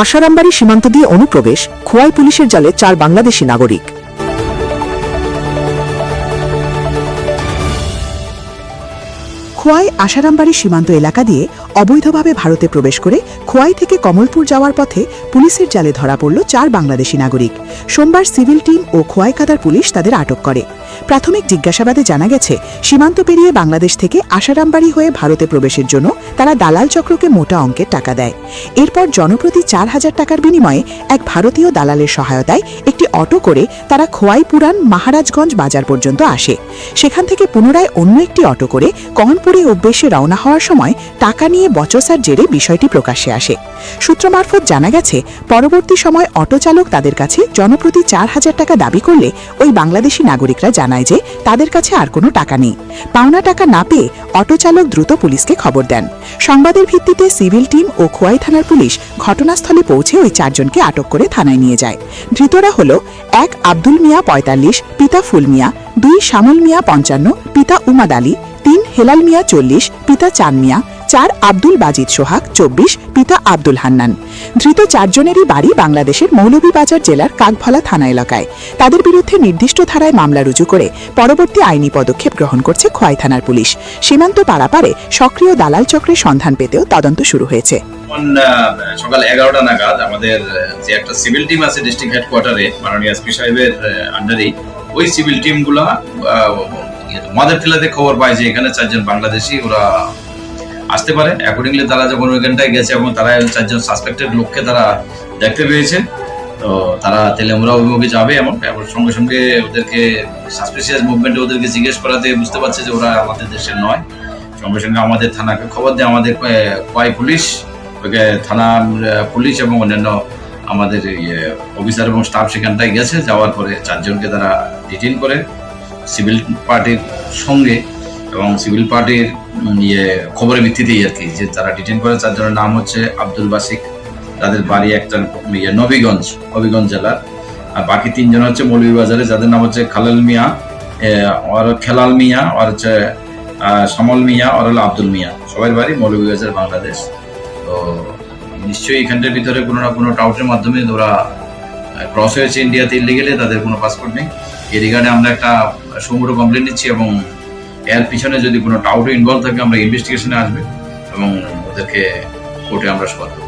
আশারামবাড়ি সীমান্ত দিয়ে অনুপ্রবেশ, খোয়াই পুলিশের জালে 4 বাংলাদেশি নাগরিক। খোয়াই আশারামবাড়ি সীমান্ত এলাকা দিয়ে অবৈধভাবে ভারতে প্রবেশ করে খোয়াই থেকে কমলপুর যাওয়ার পথে পুলিশের জালে ধরা পড়ল 4 বাংলাদেশি নাগরিক। সোমবার সিভিল টিম ও খোয়াইকাদার পুলিশ তাদের আটক করে। প্রাথমিক জিজ্ঞাসাবাদে জানা গেছে, সীমান্ত পেরিয়ে বাংলাদেশ থেকে আশারামবাড়ি হয়ে ভারতে প্রবেশের জন্য তারা দালাল চক্রকে মোটা অঙ্কের টাকা দেয়। এরপর জনপ্রতি 4,000 টাকার বিনিময়ে এক ভারতীয় দালালের সহায়তায় একটি অটো করে তারা খোয়াই পুরান মহারাজগঞ্জ বাজার পর্যন্ত আসে। সেখান থেকে পুনরায় অন্য একটি অটো করে কমলপুরে উদ্দেশ্যে রওনা হওয়ার সময় টাকা নিয়ে বচসার জেরে বিষয়টি প্রকাশ্যে আসে। সূত্র মারফত জানা গেছে, পরবর্তী সময় অটো চালক তাদের কাছে জনপ্রতি 4,000 টাকা দাবি করলে ওই বাংলাদেশি নাগরিকরা জানায় যে তাদের কাছে আর কোনো টাকা নেই। পাওনা টাকা না পেয়ে অটো চালক দ্রুত পুলিশকে খবর দেন। সংবাদের ভিত্তিতে সিভিল টিম ও খোয়াই থানার পুলিশ ঘটনাস্থলে পৌঁছে ওই 4 জনকে আটক করে থানায় নিয়ে যায়। ধৃতরা হল 1 আব্দুল মিয়া 45, পিতা ফুল মিয়া, 2 শামুল মিয়া 55, পিতা উমাদ আলী, 3 হেলাল মিয়া 40, পিতা চান মিয়া, 4 আব্দুল বাজিদ সোহাগ 24, পিতা আব্দুল হান্নান। ধৃত 4 জনেরই বাড়ি বাংলাদেশের মৌলভীবাজার জেলার কাকভলা থানা এলাকায়। তাদের বিরুদ্ধে নির্দিষ্ট ধারায় মামলা রুজু করে পরবর্তী আইনি পদক্ষেপ গ্রহণ করছে খোয়াই থানার পুলিশ। সীমান্ত পারাপারে সক্রিয় দালাল চক্রের সন্ধান পেতেও তদন্ত শুরু হয়েছে। সকাল 11টা নাগাদ আমাদের যে একটা সিভিল টিম আছে ডিস্ট্রিক্ট হেডকোয়ার্টারে মাননীয় এসপি সাহেবের আন্ডারে, ওই সিভিল টিমগুলা মাদার টিলাতে খবর পায় যে এখানে 4 জন বাংলাদেশি ওরা আসতে পারে। অ্যাকর্ডিংলি তারা যখন ওইখানটায় গেছে এবং তারা 4 জন সাসপেক্টেড লোককে তারা দেখতে পেয়েছে, তো তারা তেলেমুরা অভিমুখে যাবে এবং সঙ্গে সঙ্গে ওদেরকে সাসপিসিয়াস মুভমেন্টে ওদেরকে জিজ্ঞেস করাতে বুঝতে পারছে যে ওরা আমাদের দেশের নয়। সঙ্গে সঙ্গে আমাদের থানাকে খবর দেয়, আমাদের খোয়াই পুলিশ, ওকে থানা পুলিশ এবং অন্যান্য আমাদের অফিসার এবং স্টাফ সেখানটায় গেছে। যাওয়ার পরে 4 জনকে তারা ডিটেইন করে সিভিল পার্টির সঙ্গে, এবং সিভিল পার্টির খবরের ভিত্তিতেই আর কি যে তারা ডিটেইন করে। 4 জনের নাম হচ্ছে আব্দুল বাসিক, তাদের বাড়ি একটা নবীগঞ্জ জেলার, আর বাকি 3 জন হচ্ছে মৌলভীবাজারে, যাদের নাম হচ্ছে খালাল মিয়া, আর খেলাল মিয়া, আর হচ্ছে সমল মিয়া, আর হলো আব্দুল মিয়া। সবাই বাড়ি মৌলভীবাজার, বাংলাদেশ। তো নিশ্চয়ই এখানটার ভিতরে কোনো না কোনো টাউটের মাধ্যমে ওরা ক্রস হয়েছে ইন্ডিয়াতে ইলিগেলি, তাদের কোনো পাসপোর্ট নেই। এই রিগার্ডে আমরা একটা সুমোটো কমপ্লেন নিচ্ছি এবং এর পিছনে যদি কোনো টাউটে ইনভলভ থাকে আমরা ইনভেস্টিগেশনে আসবে এবং ওদেরকে কোর্টে আমরা সবাই দেবো।